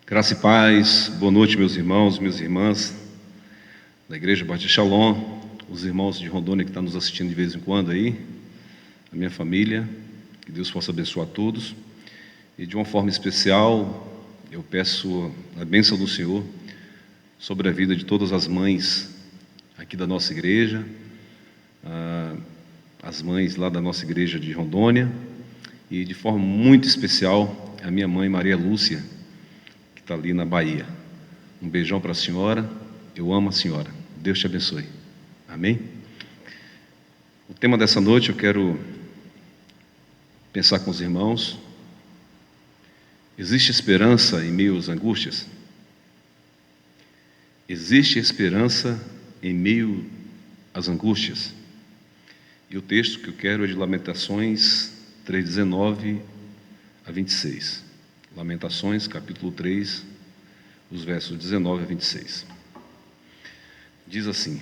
Graça e paz, boa noite, meus irmãos, minhas irmãs da Igreja Batista Shalom, os irmãos de Rondônia que estão nos assistindo de vez em quando aí, a minha família, que Deus possa abençoar a todos. E de uma forma especial, eu peço a bênção do Senhor sobre a vida de todas as mães aqui da nossa igreja, as mães lá da nossa igreja de Rondônia, e de forma muito especial, a minha mãe Maria Lúcia, que está ali na Bahia. Um beijão para a senhora, eu amo a senhora, Deus te abençoe, amém? O tema dessa noite eu quero pensar com os irmãos. Existe esperança em meio às angústias? Existe esperança em meio às angústias? E o texto que eu quero é de Lamentações 3:19 a 26. Lamentações, capítulo 3, os versos 19 a 26. Diz assim,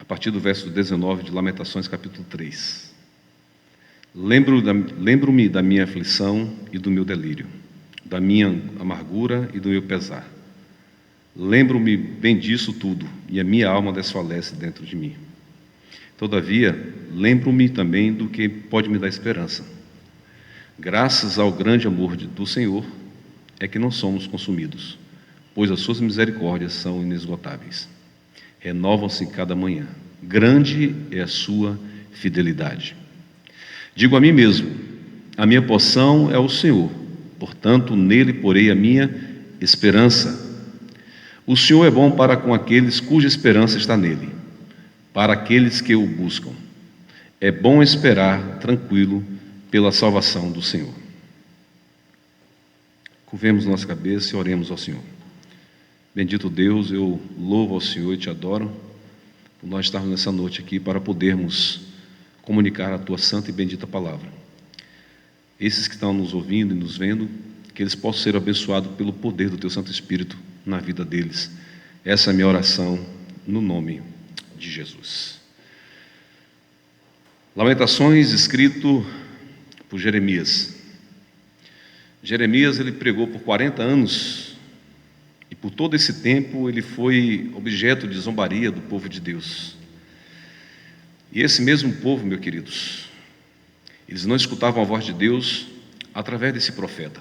a partir do verso 19 de Lamentações, capítulo 3. Lembro-me da minha aflição e do meu delírio, da minha amargura e do meu pesar. Lembro-me bem disso tudo, e a minha alma desfalece dentro de mim. Todavia, lembro-me também do que pode me dar esperança. Graças ao grande amor do Senhor, é que não somos consumidos, pois as suas misericórdias são inesgotáveis. Renovam-se cada manhã. Grande é a sua fidelidade. Digo a mim mesmo, a minha porção é o Senhor, portanto, nele porei a minha esperança. O Senhor é bom para com aqueles cuja esperança está nele, para aqueles que o buscam. É bom esperar tranquilo pela salvação do Senhor. Curvemos nossa cabeça e oremos ao Senhor. Bendito Deus, eu louvo ao Senhor e te adoro, por nós estarmos nessa noite aqui para podermos comunicar a tua santa e bendita palavra. Esses que estão nos ouvindo e nos vendo, que eles possam ser abençoados pelo poder do teu Santo Espírito na vida deles. Essa é a minha oração no nome de Jesus. Lamentações, escrito por Jeremias. Jeremias, ele pregou por 40 anos e por todo esse tempo ele foi objeto de zombaria do povo de Deus. E esse mesmo povo, meus queridos, eles não escutavam a voz de Deus através desse profeta,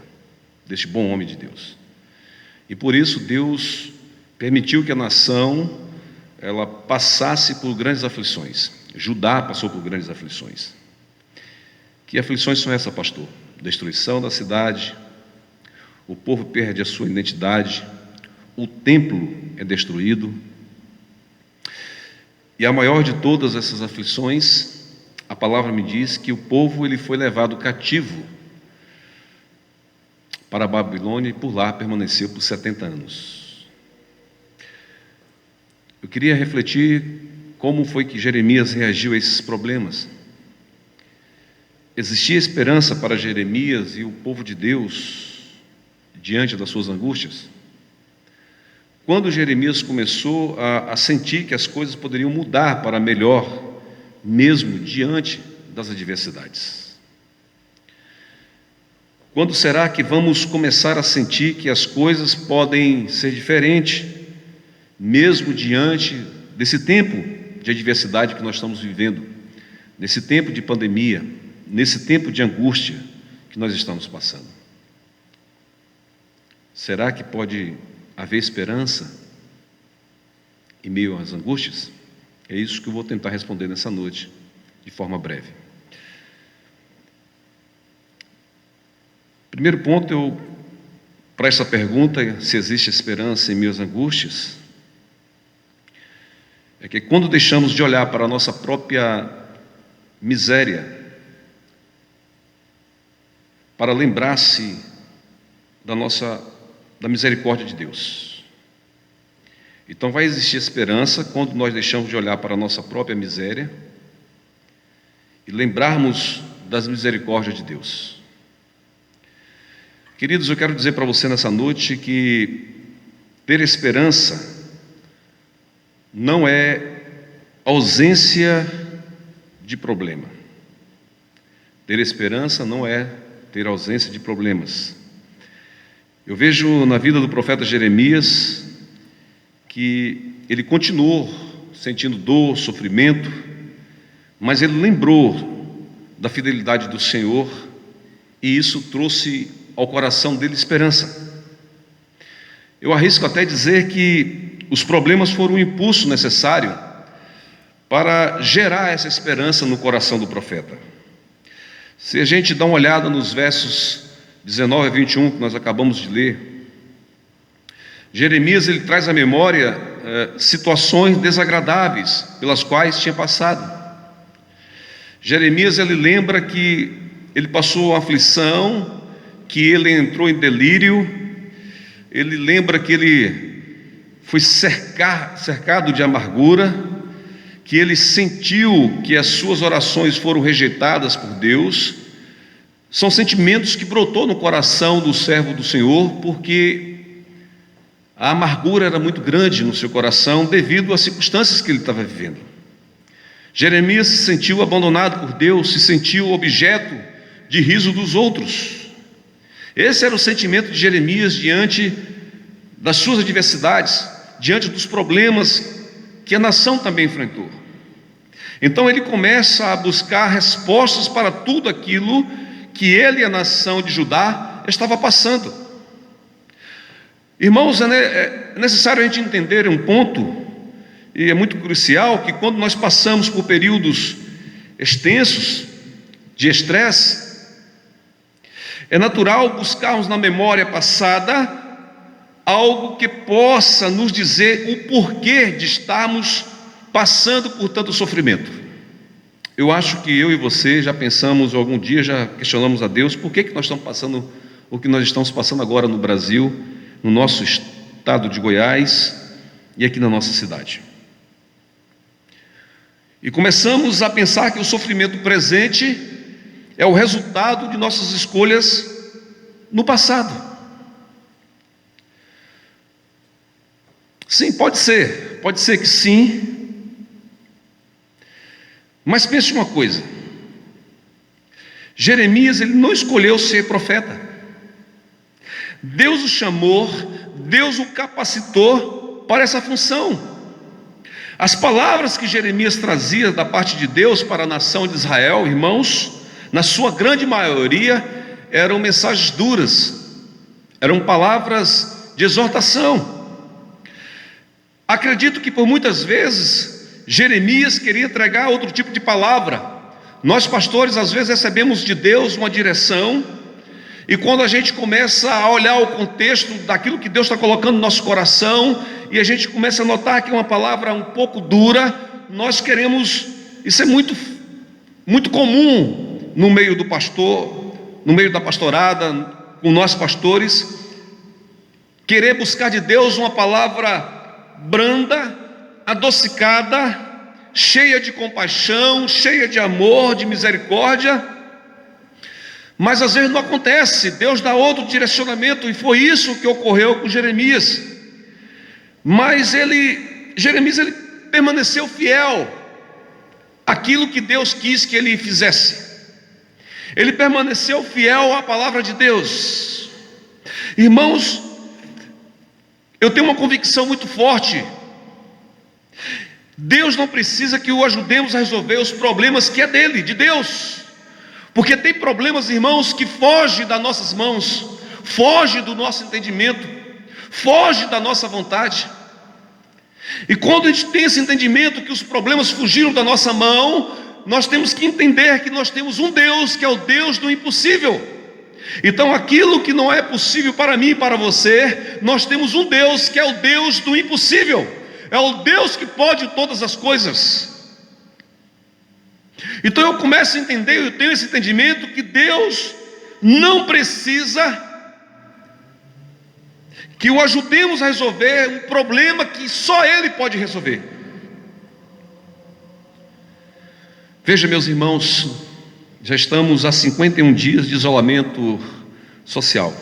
deste bom homem de Deus. E por isso Deus permitiu que a nação ela passasse por grandes aflições. Judá passou por grandes aflições. Que aflições são essas, pastor? Destruição da cidade, o povo perde a sua identidade, o templo é destruído. E a maior de todas essas aflições, a palavra me diz que o povo ele foi levado cativo para a Babilônia e por lá permaneceu por 70 anos. Eu queria refletir como foi que Jeremias reagiu a esses problemas. Existia esperança para Jeremias e o povo de Deus diante das suas angústias? Quando Jeremias começou a sentir que as coisas poderiam mudar para melhor, mesmo diante das adversidades? Quando será que vamos começar a sentir que as coisas podem ser diferentes, mesmo diante desse tempo de adversidade que nós estamos vivendo, nesse tempo de pandemia, nesse tempo de angústia que nós estamos passando? Será que pode haver esperança em meio às angústias? É isso que eu vou tentar responder nessa noite, de forma breve. Primeiro ponto, para essa pergunta, se existe esperança em meio às angústias, é que quando deixamos de olhar para a nossa própria miséria, para lembrar-se da misericórdia de Deus. Então vai existir esperança quando nós deixamos de olhar para a nossa própria miséria e lembrarmos das misericórdias de Deus. Queridos, eu quero dizer para você nessa noite que ter esperança não é ausência de problema. Ter esperança não é ter ausência de problemas. Eu vejo na vida do profeta Jeremias que ele continuou sentindo dor, sofrimento, mas ele lembrou da fidelidade do Senhor e isso trouxe ao coração dele esperança. Eu arrisco até dizer que os problemas foram o impulso necessário para gerar essa esperança no coração do profeta. Se a gente dá uma olhada nos versos 19 a 21 que nós acabamos de ler, Jeremias ele traz à memória situações desagradáveis pelas quais tinha passado. Jeremias ele lembra que ele passou uma aflição, que ele entrou em delírio, ele lembra que ele foi cercado de amargura, que ele sentiu que as suas orações foram rejeitadas por Deus. São sentimentos que brotou no coração do servo do Senhor, porque a amargura era muito grande no seu coração devido às circunstâncias que ele estava vivendo. Jeremias se sentiu abandonado por Deus, se sentiu objeto de riso dos outros. Esse era o sentimento de Jeremias diante das suas adversidades, diante dos problemas que a nação também enfrentou. Então ele começa a buscar respostas para tudo aquilo que ele e a nação de Judá estava passando. Irmãos, é necessário a gente entender um ponto, e é muito crucial, que quando nós passamos por períodos extensos de estresse, é natural buscarmos na memória passada algo que possa nos dizer o porquê de estarmos passando por tanto sofrimento. Eu acho que eu e você já pensamos, algum dia já questionamos a Deus, por que nós estamos passando o que nós estamos passando agora no Brasil, no nosso estado de Goiás e aqui na nossa cidade. E começamos a pensar que o sofrimento presente é o resultado de nossas escolhas no passado. Sim, pode ser que sim, mas pense uma coisa, Jeremias ele não escolheu ser profeta, Deus o chamou, Deus o capacitou para essa função. As palavras que Jeremias trazia da parte de Deus para a nação de Israel, irmãos, na sua grande maioria eram mensagens duras, eram palavras de exortação. Acredito que por muitas vezes Jeremias queria entregar outro tipo de palavra. Nós pastores às vezes recebemos de Deus uma direção, e quando a gente começa a olhar o contexto daquilo que Deus está colocando no nosso coração, e a gente começa a notar que é uma palavra um pouco dura, nós queremos, isso é muito comum no meio do pastor, no meio da pastorada, com nós pastores, querer buscar de Deus uma palavra branda, adocicada, cheia de compaixão, cheia de amor, de misericórdia, mas às vezes não acontece. Deus dá outro direcionamento, e foi isso que ocorreu com Jeremias. Mas Jeremias permaneceu fiel àquilo que Deus quis que ele fizesse. Ele permaneceu fiel à palavra de Deus. Irmãos, eu tenho uma convicção muito forte. Deus não precisa que o ajudemos a resolver os problemas que é dele, de Deus. Porque tem problemas, irmãos, que fogem das nossas mãos, fogem do nosso entendimento, fogem da nossa vontade. E quando a gente tem esse entendimento que os problemas fugiram da nossa mão, nós temos que entender que nós temos um Deus que é o Deus do impossível. Então aquilo que não é possível para mim e para você, nós temos um Deus que é o Deus do impossível, é o Deus que pode todas as coisas. Então eu começo a entender, eu tenho esse entendimento que Deus não precisa que o ajudemos a resolver um problema que só Ele pode resolver. Veja, meus irmãos, já estamos há 51 dias de isolamento social.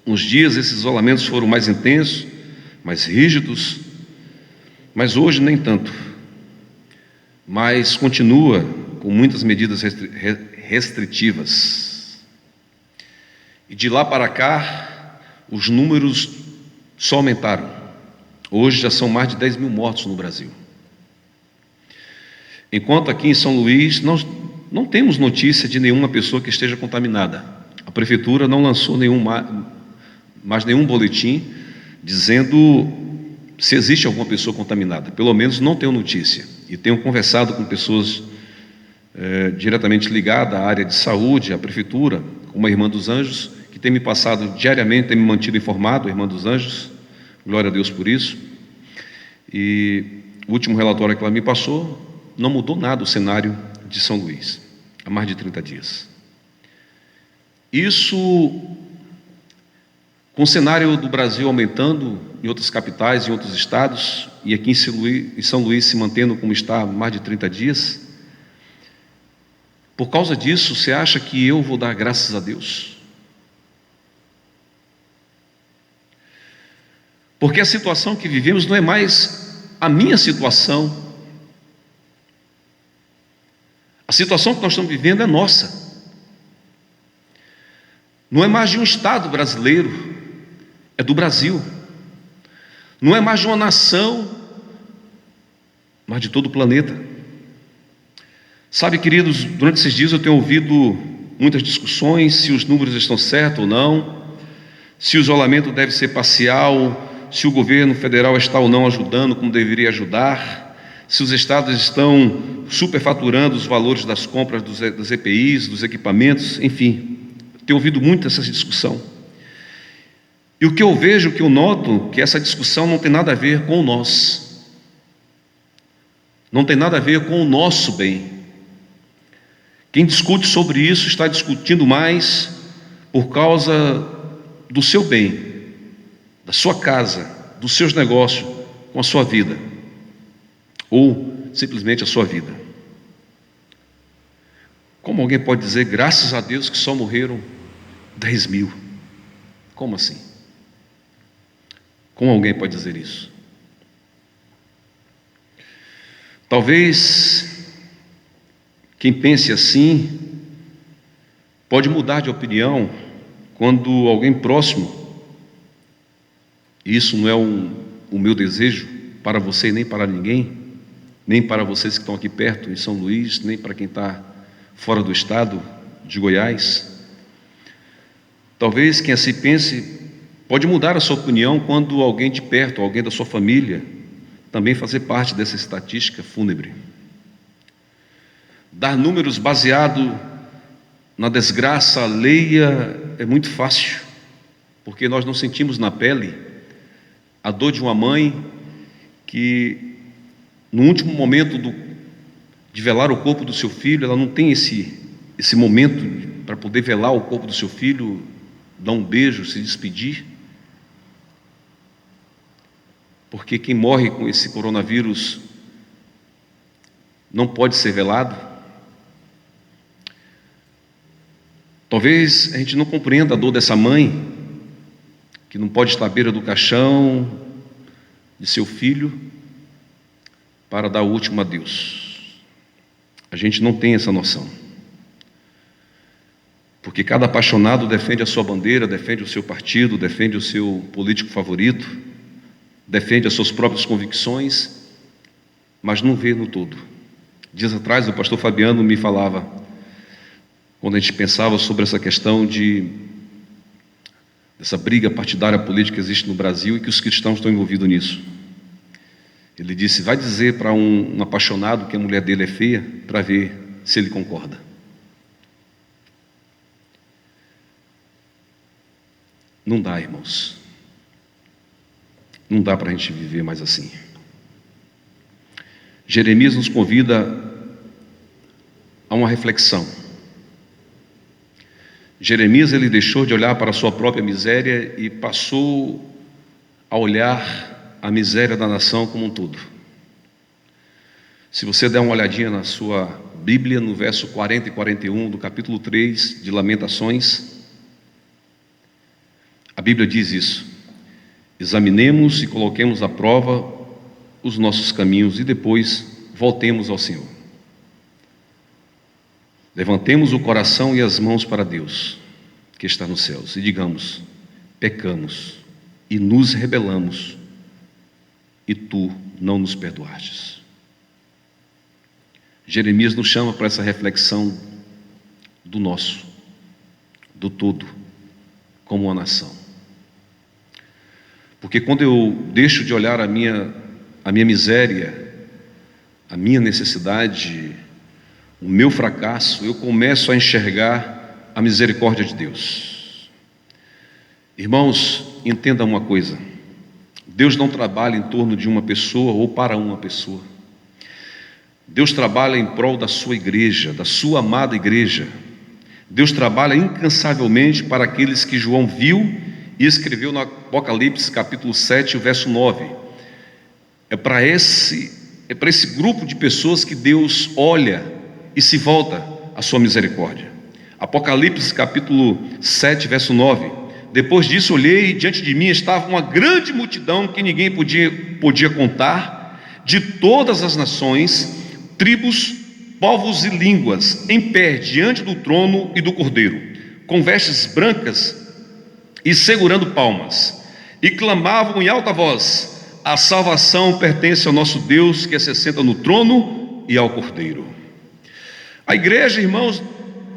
Uns dias esses isolamentos foram mais intensos, mais rígidos, mas hoje nem tanto. Mas continua com muitas medidas restritivas. E de lá para cá, os números só aumentaram. Hoje já são mais de 10 mil mortos no Brasil. Enquanto aqui em São Luís, nós não temos notícia de nenhuma pessoa que esteja contaminada. A prefeitura não lançou mais nenhum boletim dizendo se existe alguma pessoa contaminada. Pelo menos não tenho notícia. E tenho conversado com pessoas diretamente ligadas à área de saúde, à prefeitura, como a Irmã dos Anjos, que tem me passado diariamente, tem me mantido informado, a Irmã dos Anjos. Glória a Deus por isso. E o último relatório que ela me passou não mudou nada o cenário de São Luís, há mais de 30 dias. Isso, com o cenário do Brasil aumentando em outras capitais, em outros estados, e aqui em São Luís se mantendo como está há mais de 30 dias, por causa disso, você acha que eu vou dar graças a Deus? Porque a situação que vivemos não é mais a minha situação. A situação que nós estamos vivendo é nossa. Não é mais de um estado brasileiro, é do Brasil. Não é mais de uma nação, mas de todo o planeta. Sabe, queridos, durante esses dias eu tenho ouvido muitas discussões se os números estão certos ou não, se o isolamento deve ser parcial, se o governo federal está ou não ajudando como deveria ajudar, se os estados estão superfaturando os valores das compras das EPIs, dos equipamentos, enfim, tenho ouvido muito essa discussão. E o que eu vejo, o que eu noto, que essa discussão não tem nada a ver com nós, não tem nada a ver com o nosso bem. Quem discute sobre isso está discutindo mais por causa do seu bem, da sua casa, dos seus negócios, com a sua vida, ou simplesmente a sua vida. Como alguém pode dizer, graças a Deus que só morreram 10 mil? Como assim? Como alguém pode dizer isso? Talvez quem pense assim pode mudar de opinião quando alguém próximo, e isso não é o meu desejo para você nem para ninguém, nem para vocês que estão aqui perto em São Luís, nem para quem está fora do estado de Goiás. Talvez quem assim pense pode mudar a sua opinião quando alguém de perto, alguém da sua família, também fazer parte dessa estatística fúnebre. Dar números baseado na desgraça alheia é muito fácil, porque nós não sentimos na pele a dor de uma mãe que, no último momento de velar o corpo do seu filho, ela não tem esse momento para poder velar o corpo do seu filho, dar um beijo, se despedir. Porque quem morre com esse coronavírus não pode ser velado. Talvez a gente não compreenda a dor dessa mãe, que não pode estar à beira do caixão de seu filho para dar o último adeus. A gente não tem essa noção. Porque cada apaixonado defende a sua bandeira, defende o seu partido, defende o seu político favorito, defende as suas próprias convicções, mas não vê no todo. Dias atrás o pastor Fabiano me falava, quando a gente pensava sobre essa questão dessa briga partidária política que existe no Brasil e que os cristãos estão envolvidos nisso. Ele disse, vai dizer para um apaixonado que a mulher dele é feia, para ver se ele concorda. Não dá, irmãos. Não dá para a gente viver mais assim. Jeremias nos convida a uma reflexão. Jeremias, ele deixou de olhar para a sua própria miséria e passou a olhar a miséria da nação como um todo. Se você der uma olhadinha na sua Bíblia, no verso 40 e 41 do capítulo 3 de Lamentações, a Bíblia diz isso: examinemos e coloquemos à prova os nossos caminhos e depois voltemos ao Senhor. Levantemos o coração e as mãos para Deus, que está nos céus, e digamos, pecamos e nos rebelamos, e tu não nos perdoastes. Jeremias nos chama para essa reflexão do nosso, do todo, como uma nação. Porque quando eu deixo de olhar a minha miséria, a minha necessidade, o meu fracasso, eu começo a enxergar a misericórdia de Deus. Irmãos, entendam uma coisa: Deus não trabalha em torno de uma pessoa ou para uma pessoa. Deus trabalha em prol da sua igreja, da sua amada igreja. Deus trabalha incansavelmente para aqueles que João viu e escreveu no Apocalipse capítulo 7, verso 9. É para esse grupo de pessoas que Deus olha e se volta à sua misericórdia. Apocalipse capítulo 7, verso 9. Depois disso olhei, e diante de mim estava uma grande multidão que ninguém podia contar, de todas as nações, tribos, povos e línguas, em pé diante do trono e do Cordeiro, com vestes brancas e segurando palmas, e clamavam em alta voz: a salvação pertence ao nosso Deus, que se assenta no trono, e ao Cordeiro. A igreja, irmãos,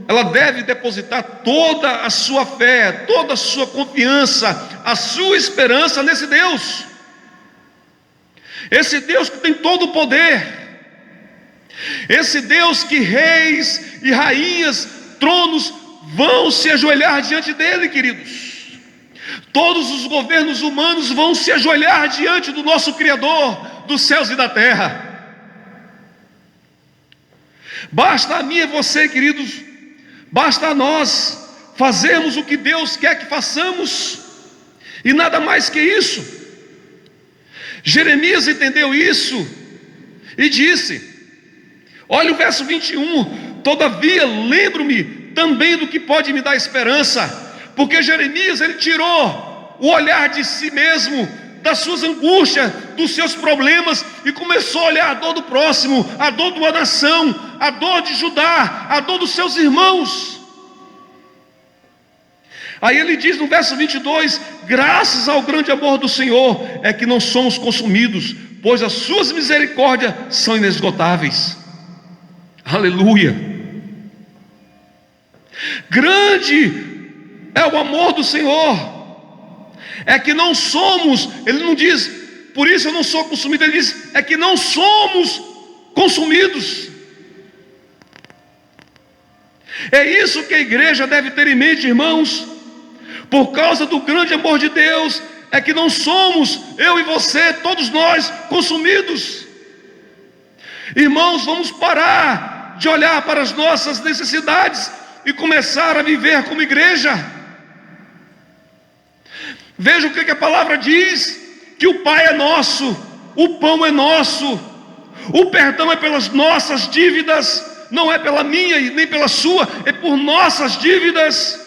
ela deve depositar toda a sua fé, toda a sua confiança, a sua esperança nesse Deus. Esse Deus que tem todo o poder, esse Deus que reis e rainhas, tronos vão se ajoelhar diante dele, queridos. Todos os governos humanos vão se ajoelhar diante do nosso Criador dos céus e da terra. Basta a mim e você, queridos, basta a nós fazermos o que Deus quer que façamos, e nada mais que isso. Jeremias entendeu isso e disse, olha o verso 21, todavia lembro-me também do que pode me dar esperança. Porque Jeremias, ele tirou o olhar de si mesmo, das suas angústias, dos seus problemas, e começou a olhar a dor do próximo, a dor de uma nação, a dor de Judá, a dor dos seus irmãos. Aí ele diz no verso 22, graças ao grande amor do Senhor é que não somos consumidos, pois as suas misericórdias são inesgotáveis. Aleluia. Grande é o amor do Senhor, é que não somos, ele não diz, por isso eu não sou consumido, ele diz, é que não somos consumidos. É isso que a igreja deve ter em mente, irmãos. Por causa do grande amor de Deus, é que não somos, eu e você, todos nós, consumidos. Irmãos, vamos parar de olhar para as nossas necessidades e começar a viver como igreja. Veja o que a palavra diz, que o Pai é nosso, o pão é nosso, o perdão é pelas nossas dívidas, não é pela minha e nem pela sua, é por nossas dívidas.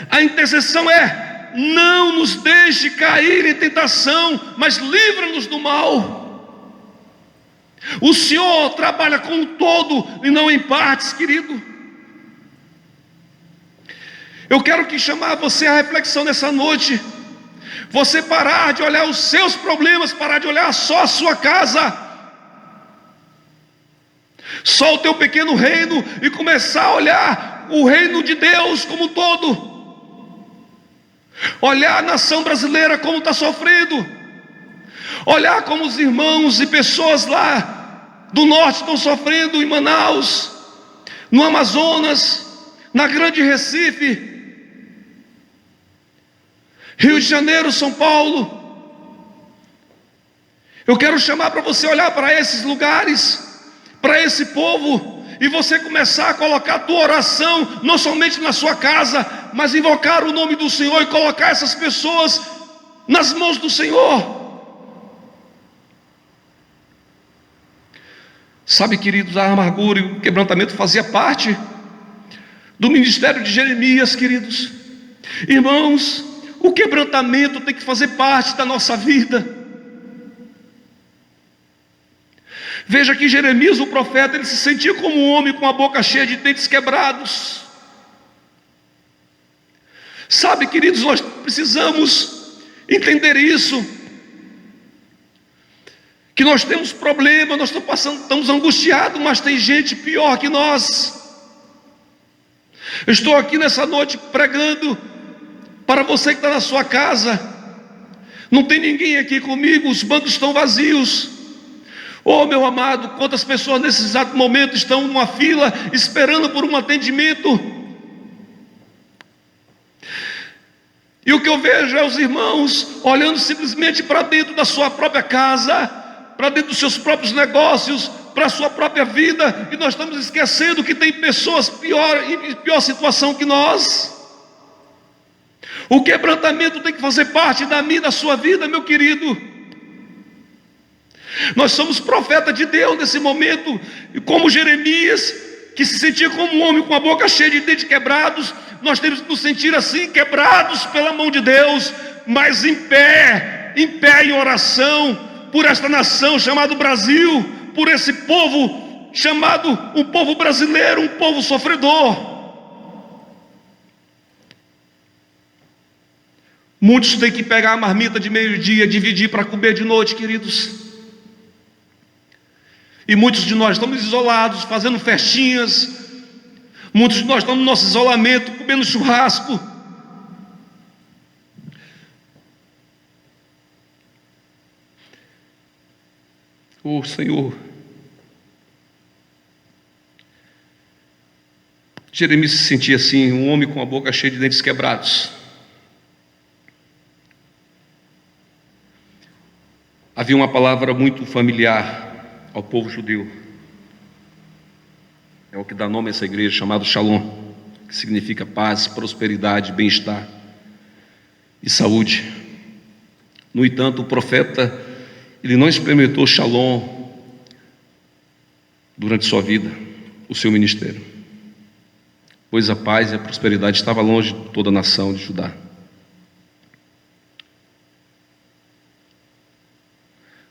A intercessão é, não nos deixe cair em tentação, mas livra-nos do mal. O Senhor trabalha com o todo e não em partes, querido. Eu quero chamar você à reflexão nessa noite. Você parar de olhar os seus problemas, parar de olhar só a sua casa, só o teu pequeno reino, e começar a olhar o reino de Deus como um todo. Olhar a nação brasileira como está sofrendo, olhar como os irmãos e pessoas lá do norte estão sofrendo, em Manaus, no Amazonas, na Grande Recife, Rio de Janeiro, São Paulo. Eu quero chamar para você olhar para esses lugares, para esse povo, e você começar a colocar a tua oração, não somente na sua casa, mas invocar o nome do Senhor e colocar essas pessoas nas mãos do Senhor. Sabe, queridos, a amargura e o quebrantamento fazia parte do ministério de Jeremias, queridos. Irmãos, o quebrantamento tem que fazer parte da nossa vida. Veja que Jeremias, o profeta, ele se sentia como um homem com a boca cheia de dentes quebrados. Sabe, queridos, nós precisamos entender isso, que nós temos problema, nós estamos angustiados, mas tem gente pior que nós. Eu estou aqui nessa noite pregando para você que está na sua casa. Não tem ninguém aqui comigo, os bancos estão vazios. Oh, meu amado, quantas pessoas nesse exato momento estão numa fila esperando por um atendimento. E o que eu vejo é os irmãos olhando simplesmente para dentro da sua própria casa, para dentro dos seus próprios negócios, para a sua própria vida, e nós estamos esquecendo que tem pessoas em pior situação que nós. O quebrantamento tem que fazer parte da minha e da sua vida, meu querido. Nós somos profeta de Deus nesse momento, e como Jeremias, que se sentia como um homem com a boca cheia de dentes quebrados, nós temos que nos sentir assim, quebrados pela mão de Deus, mas em pé em oração, por esta nação chamada Brasil, por esse povo chamado um povo brasileiro, um povo sofredor. Muitos têm que pegar a marmita de meio-dia, dividir para comer de noite, queridos. E muitos de nós estamos isolados, fazendo festinhas. Muitos de nós estamos no nosso isolamento, comendo churrasco. Oh, Senhor. Jeremias se sentia assim, um homem com a boca cheia de dentes quebrados. Havia uma palavra muito familiar ao povo judeu. É o que dá nome a essa igreja, chamado Shalom, que significa paz, prosperidade, bem-estar e saúde. No entanto, o profeta, ele não experimentou Shalom durante sua vida, o seu ministério, pois a paz e a prosperidade estavam longe de toda a nação de Judá.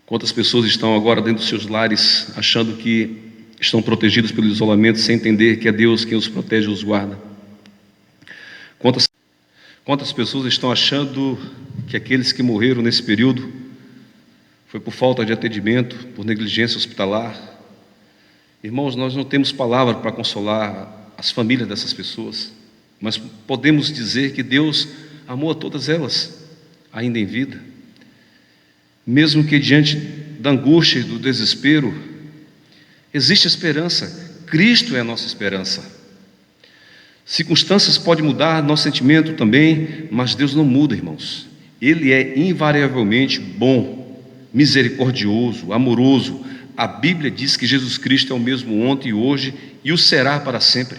Quantas pessoas estão agora dentro dos seus lares, achando que estão protegidos pelo isolamento, sem entender que é Deus quem os protege e os guarda? Quantas pessoas estão achando que aqueles que morreram nesse período foi por falta de atendimento, por negligência hospitalar? Irmãos, nós não temos palavra para consolar as famílias dessas pessoas, mas podemos dizer que Deus amou a todas elas, ainda em vida. Mesmo que diante da angústia e do desespero, existe esperança. Cristo é a nossa esperança. Circunstâncias podem mudar, nosso sentimento também, mas Deus não muda, irmãos. Ele é invariavelmente bom, misericordioso, amoroso. A Bíblia diz que Jesus Cristo é o mesmo ontem e hoje e o será para sempre.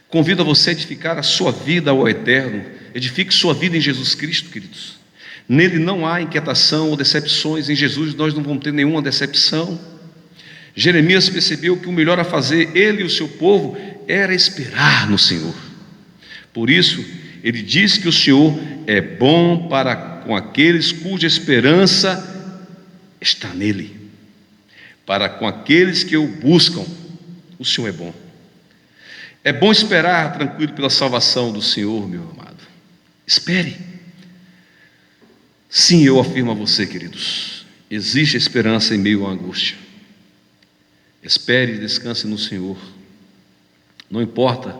Convido a você a edificar a sua vida ao eterno. Edifique sua vida em Jesus Cristo, queridos. Nele não há inquietação ou decepções. Em Jesus nós não vamos ter nenhuma decepção. Jeremias percebeu que o melhor a fazer, ele e o seu povo, era esperar no Senhor. Por isso, ele diz que o Senhor é bom para com aqueles cuja esperança está nele. Para com aqueles que o buscam, o Senhor é bom. É bom esperar tranquilo pela salvação do Senhor, meu amado. Espere. Sim, eu afirmo a você, queridos, existe esperança em meio à angústia. Espere e descanse no Senhor. Não importa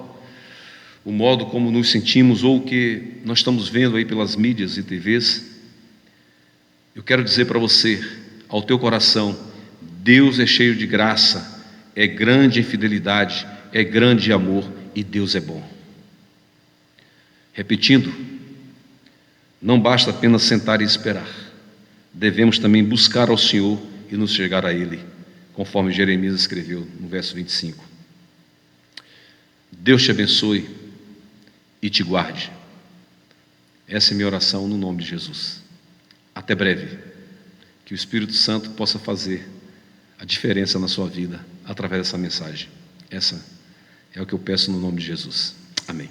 o modo como nos sentimos ou o que nós estamos vendo aí pelas mídias e TVs, eu quero dizer para você, ao teu coração, Deus é cheio de graça, é grande em fidelidade, é grande em amor e Deus é bom. Repetindo, não basta apenas sentar e esperar, devemos também buscar ao Senhor e nos chegar a Ele, conforme Jeremias escreveu no verso 25. Deus te abençoe e te guarde. Essa é minha oração no nome de Jesus. Até breve, que o Espírito Santo possa fazer a diferença na sua vida através dessa mensagem. Essa é o que eu peço no nome de Jesus. Amém.